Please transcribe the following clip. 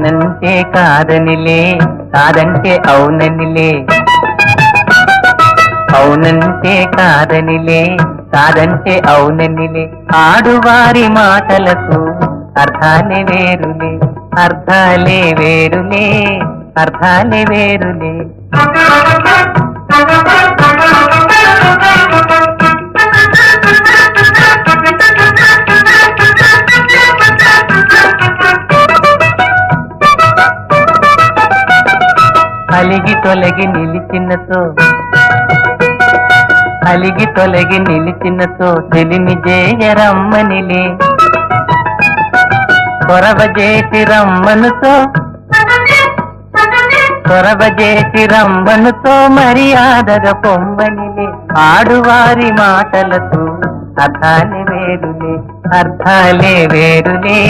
అవునంటే కాదనిలే, కాదంటే అవుననిలే. అవునంటే కాదనిలే, కాదంటే అవుననిలే. ఆడువారి మాటలకు అర్థాలే వేరులే, అర్థాలే వేరులే, అర్థాలే వేరులే. అలిగి తొలగి నిలిచినతో, అలిగి తొలగి నిలిచినతో తెలిమి జేయరమ్మనిలే. కొరవజేసి రమ్మనుతో, కొరవజేసి రమ్మనుతో మర్యాదగా పొమ్మనిలే. ఆడువారి మాటలకు అర్థాలే వేరులే, అర్థాలే వేరులే.